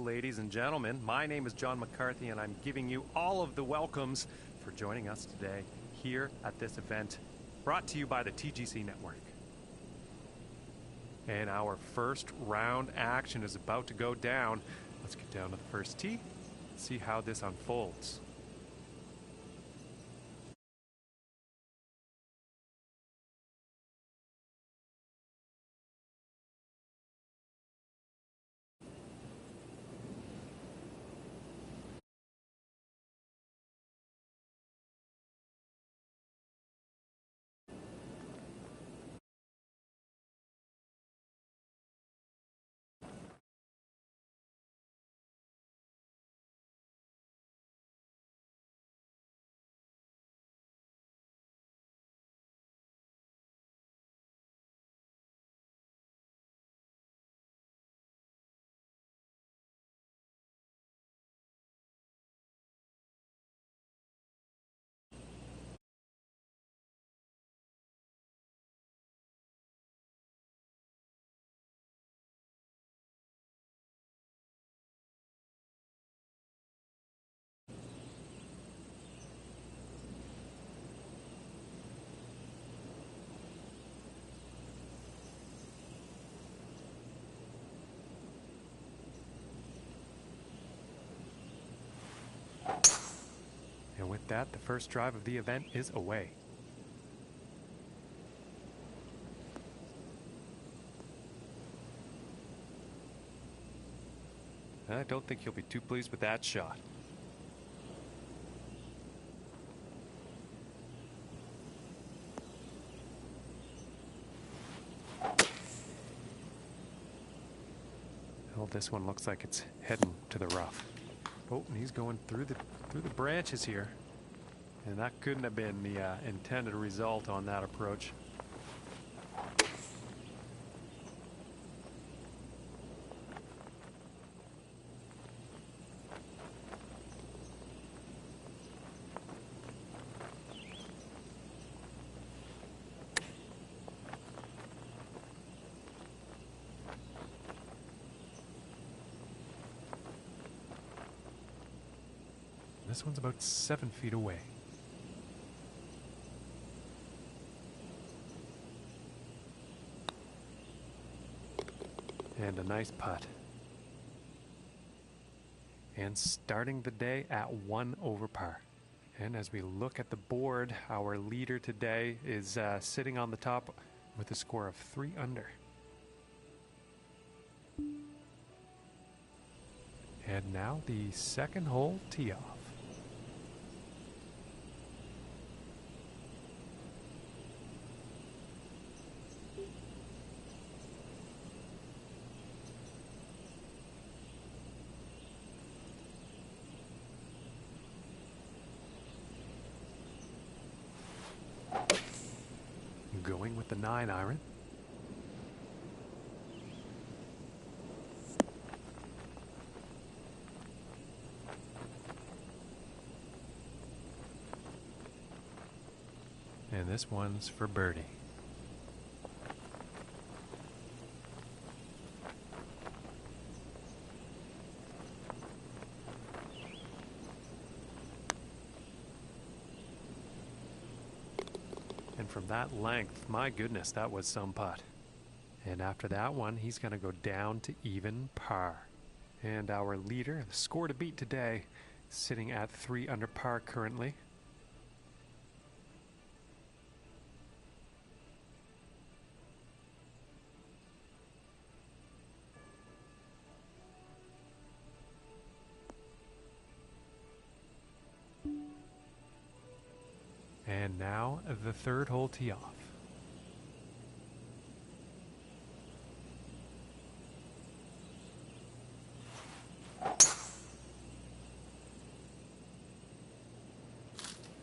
ladies and gentlemen. My name is John McCarthy, and I'm giving you all of the welcomes for joining us today here at this event brought to you by the TGC Network. And our first round action is about to go down. Let's get down to the first tee, see how this unfolds. And with that, the first drive of the event is away. I don't think you'll be too pleased with that shot. Well, this one looks like it's heading to the rough. Oh, and he's going through the branches here. And that couldn't have been the intended result on that approach. This one's about 7 feet away. And a nice putt. And starting the day at 1 over par. And as we look at the board, our leader today is sitting on the top with a score of 3 under. And now the second hole tee off. Going with the 9-iron. And this one's for birdie. And from that length, my goodness, that was some putt. And after that one, he's going to go down to even par. And our leader, the score to beat today, sitting at 3 under par currently. And now the third hole tee off.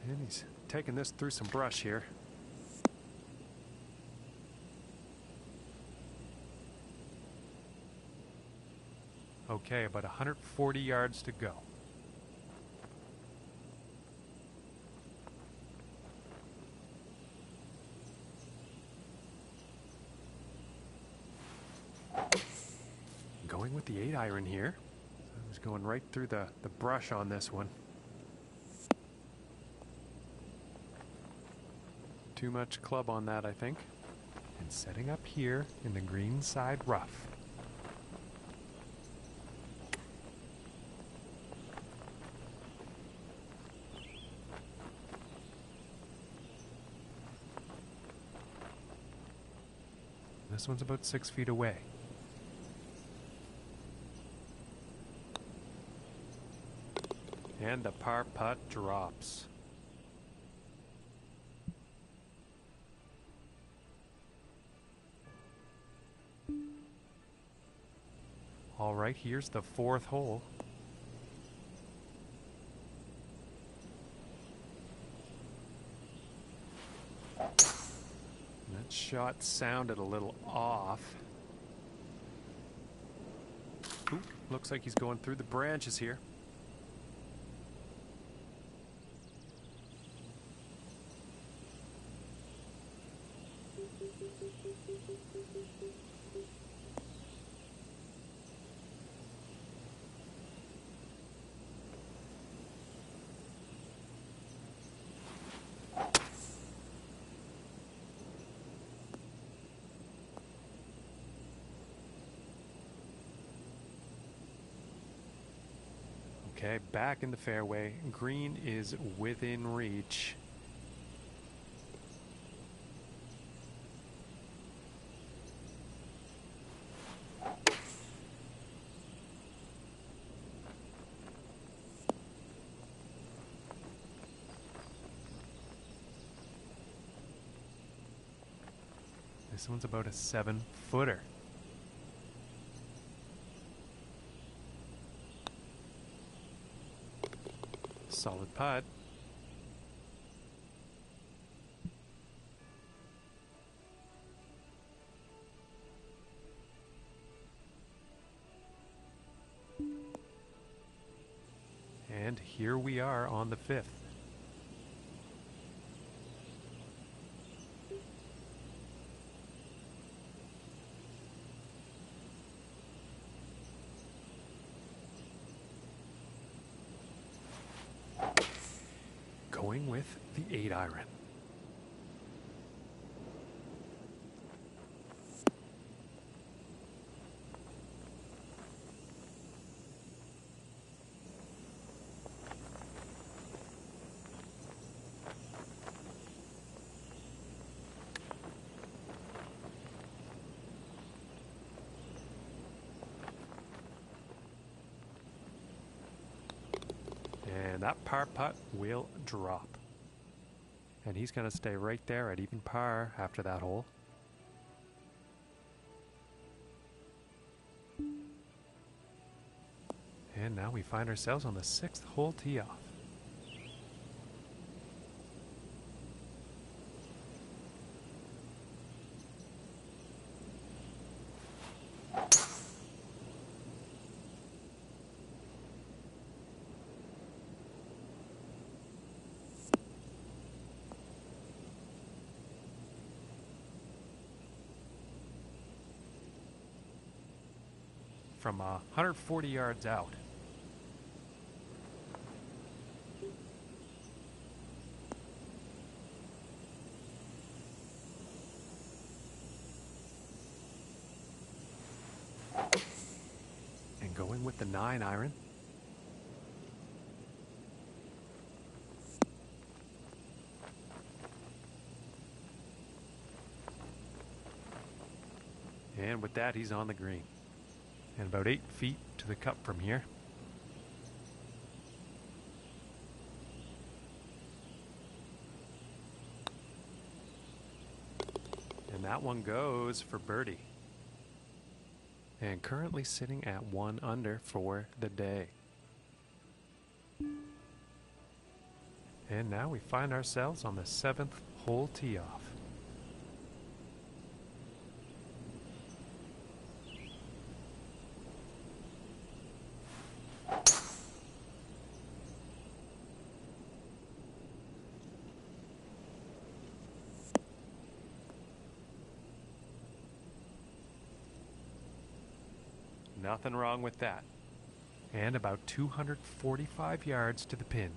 And he's taking this through some brush here. Okay, about 140 yards to go. Going with the 8-iron here. going right through the brush on this one. Too much club on that, I think. And setting up here in the green side rough. This one's about 6 feet away. And the par putt drops. All right, here's the 4th hole. That shot sounded a little off. Ooh, looks like he's going through the branches here. Okay, back in the fairway. Green is within reach. This one's about a 7-footer. Solid putt. And here we are on the 5th. Going with the 8-iron. And that par putt will drop. And he's going to stay right there at even par after that hole. And now we find ourselves on the 6th hole tee off. From 140 yards out. And going with the 9-iron. And with that, he's on the green. And about 8 feet to the cup from here. And that one goes for birdie. And currently sitting at 1 under for the day. And now we find ourselves on the 7th hole tee off. Nothing wrong with that. and about 245 yards to the pin.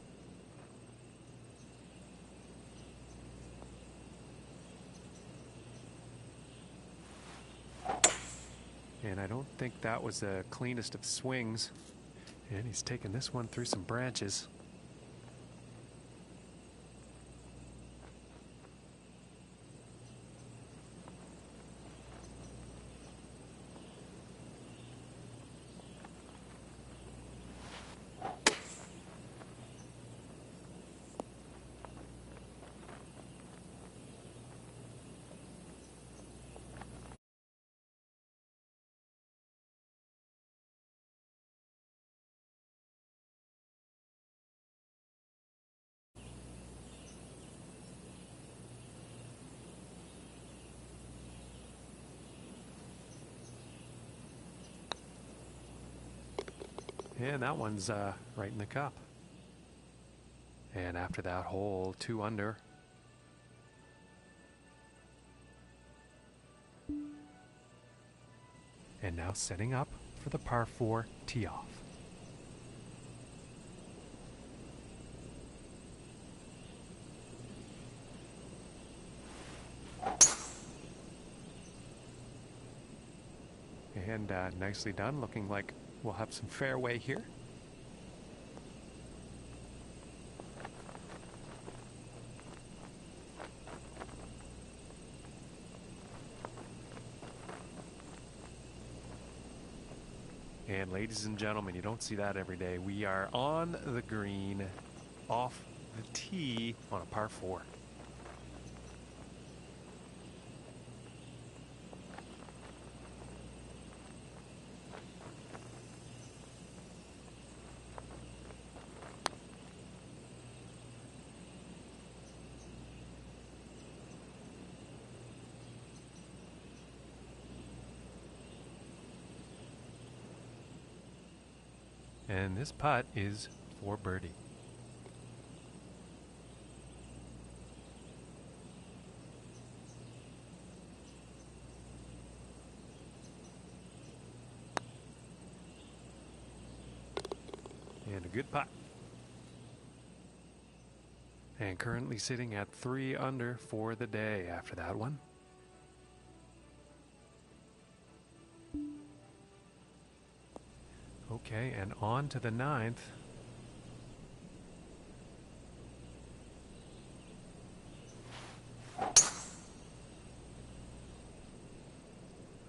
And I don't think that was the cleanest of swings. And he's taking this one through some branches. And that one's right in the cup. And after that hole, 2 under. And now setting up for the par 4 tee off. And nicely done, looking like we'll have some fairway here. And ladies and gentlemen, you don't see that every day. We are on the green, off the tee on a par 4. And this putt is for birdie. And a good putt. And currently sitting at 3 under for the day after that one. Okay, and on to the 9th. I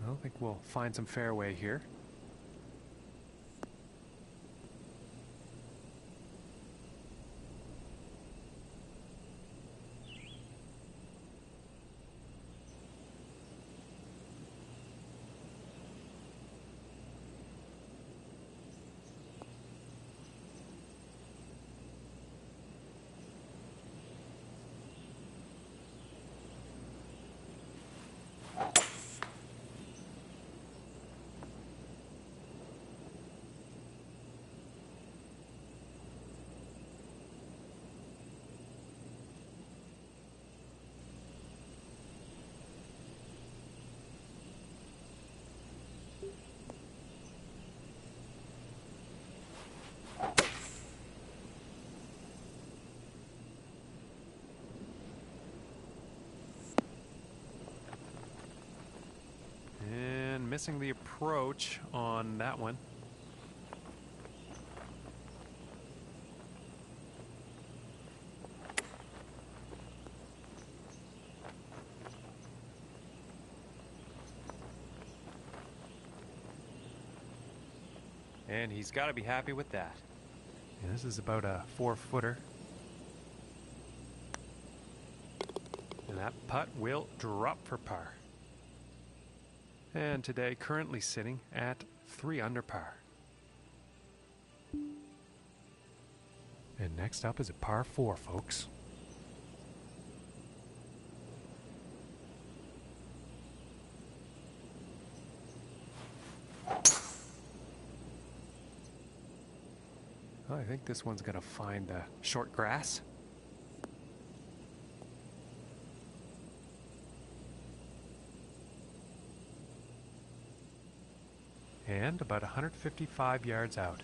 don't think we'll find some fairway here. Missing the approach on that one. And he's got to be happy with that. And this is about a 4-footer. And that putt will drop for par. And today currently sitting at 3 under par. And next up is a par 4, folks. Well, I think this one's going to find the short grass. And about 155 yards out.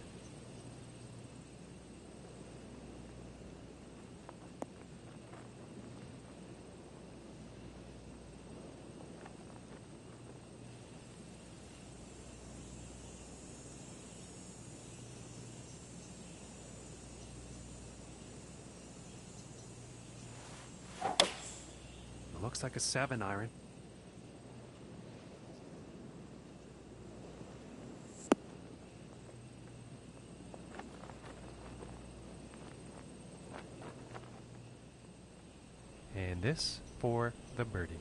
looks like a 7 iron. And this for the birdie.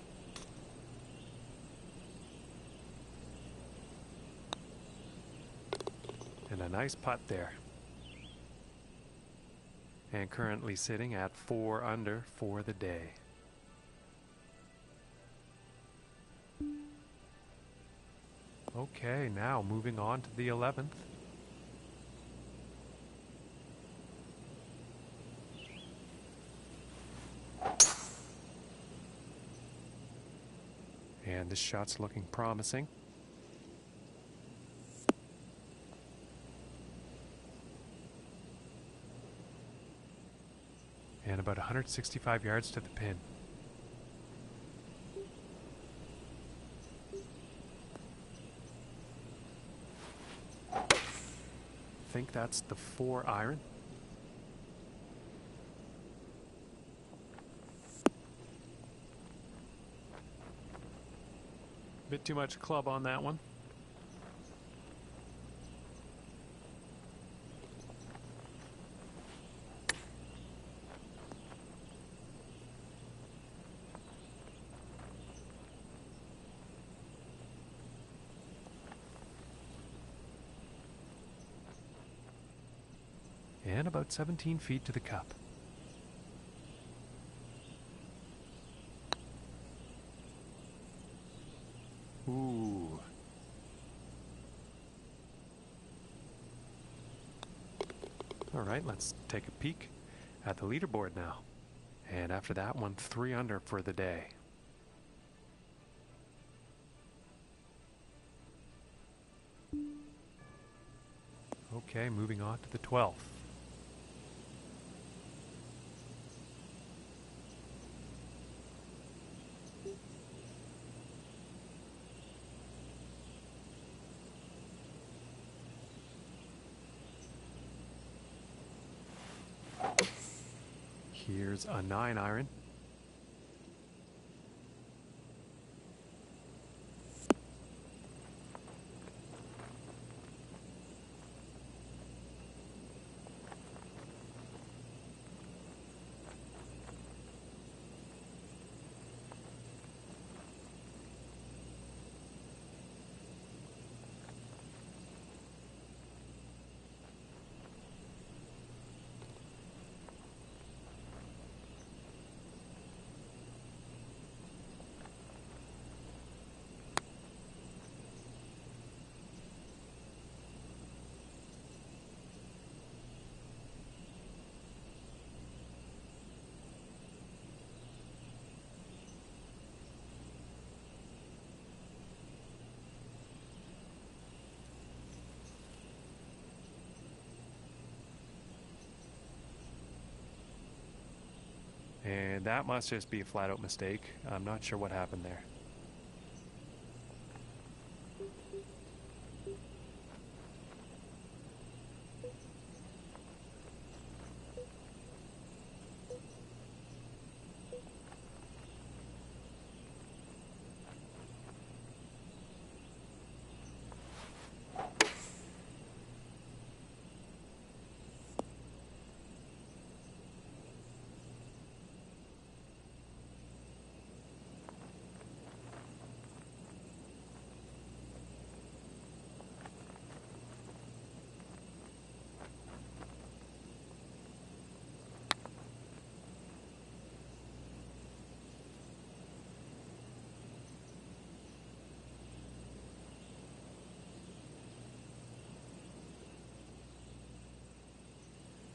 And a nice putt there. And currently sitting at 4 under for the day. Okay, now moving on to the 11th. And this shot's looking promising. And about 165 yards to the pin. I think that's the 4 iron. Bit too much club on that one. And about 17 feet to the cup. Ooh. All right, let's take a peek at the leaderboard now. And after that one, 3 under for the day. Okay, moving on to the 12th. Here's a 9 iron. And that must just be a flat out mistake. I'm not sure what happened there.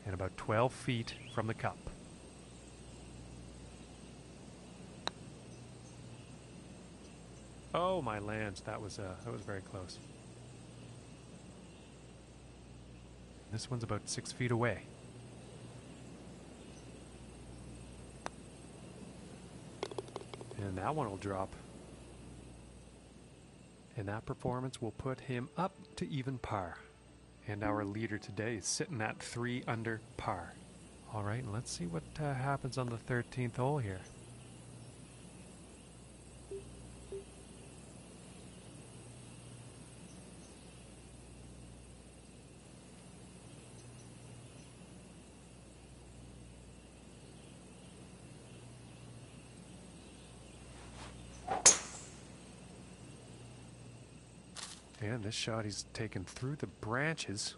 And about 12 feet from the cup. Oh, my lands, that was very close. This one's about 6 feet away. And that one will drop. And that performance will put him up to even par. And our leader today is sitting at 3 under par. All right, let's see what happens on the 13th hole here. And this shot he's taken through the branches.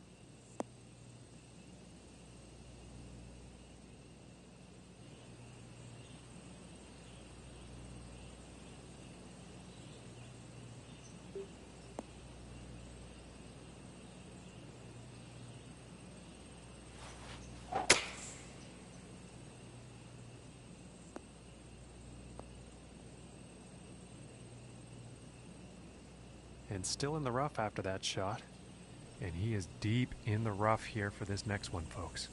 And still in the rough after that shot. And he is deep in the rough here for this next one, folks.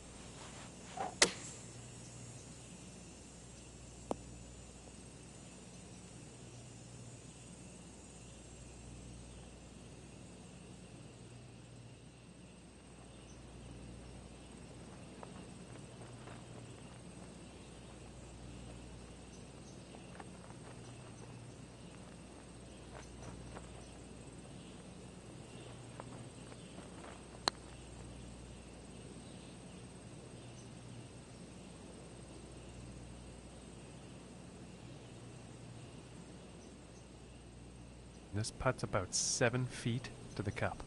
This putt's about 7 feet to the cup.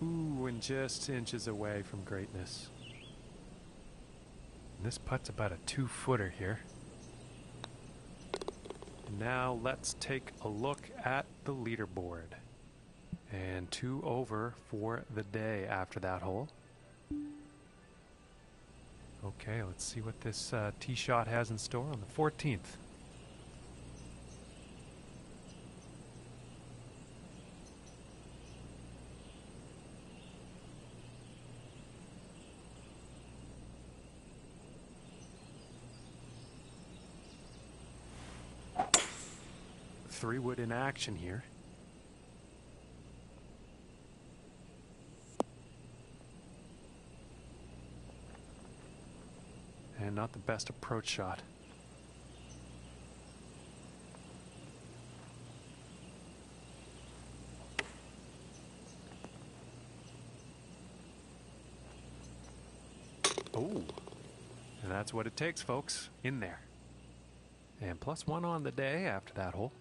Ooh, and just inches away from greatness. And this putt's about a 2-footer here. Now let's take a look at the leaderboard. And 2 over for the day after that hole. Okay, let's see what this tee shot has in store on the 14th. Three-wood in action here. And not the best approach shot. Oh, and that's what it takes, folks. In there. And +1 on the day after that hole.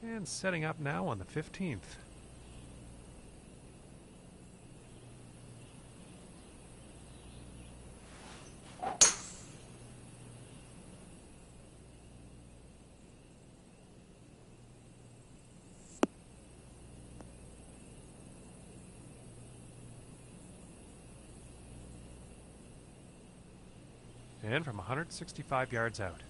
And setting up now on the 15th. And from 165 yards out.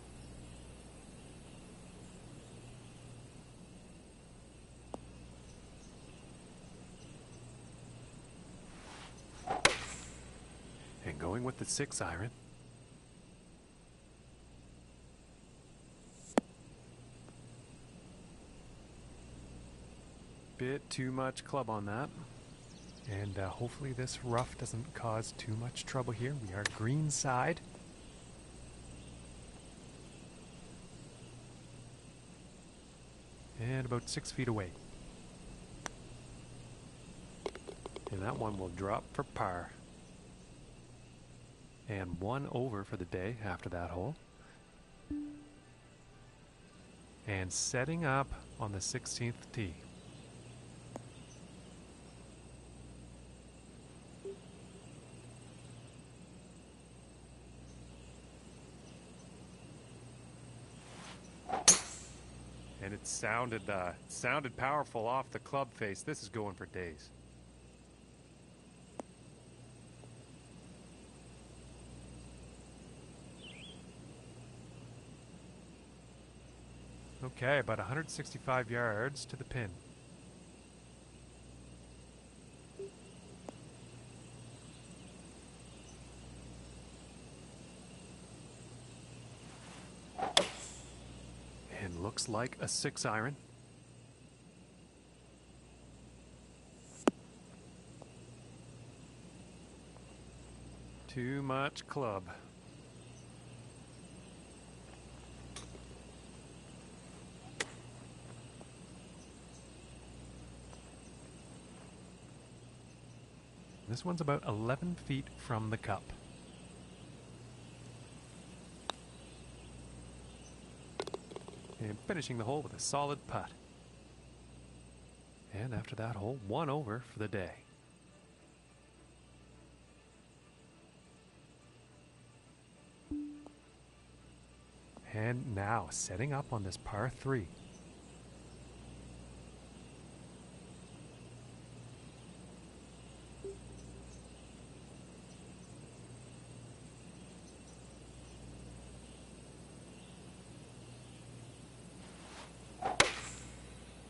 And going with the 6-iron. Bit too much club on that. And hopefully this rough doesn't cause too much trouble here. We are green side. And about 6 feet away. And that one will drop for par. And 1 over for the day after that hole. And setting up on the 16th tee. And it sounded powerful off the club face. This is going for days. Okay, about 165 yards to the pin. And looks like a 6-iron. Too much club. This one's about 11 feet from the cup. And finishing the hole with a solid putt. And after that hole, 1 over for the day. And now setting up on this par 3.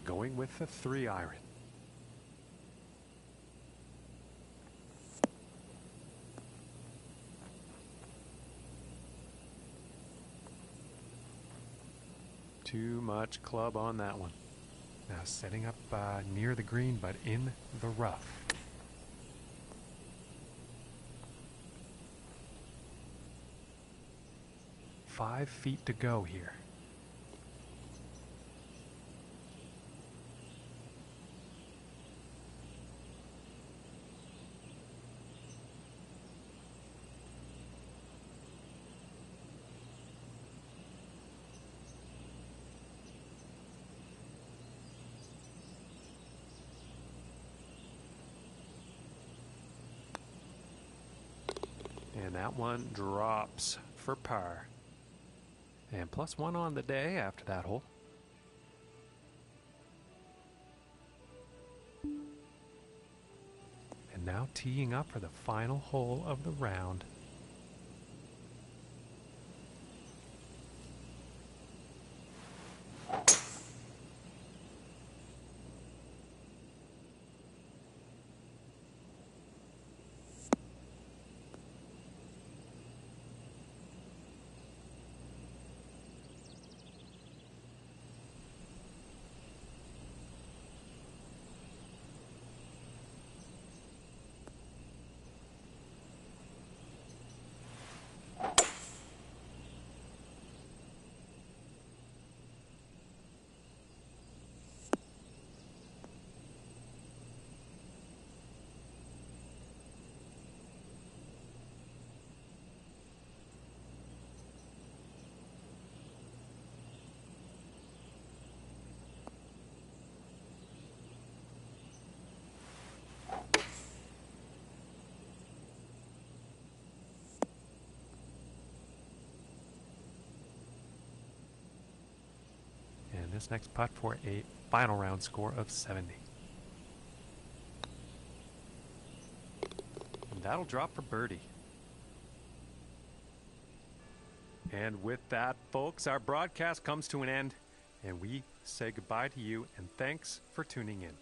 Going with the 3-iron. Too much club on that one. Now setting up near the green, but in the rough. Five feet to go here. And that one drops for par. And +1 on the day after that hole. And now teeing up for the final hole of the round. And this next putt for a final round score of 70. And that'll drop for birdie. And with that, folks, our broadcast comes to an end, and we say goodbye to you, and thanks for tuning in.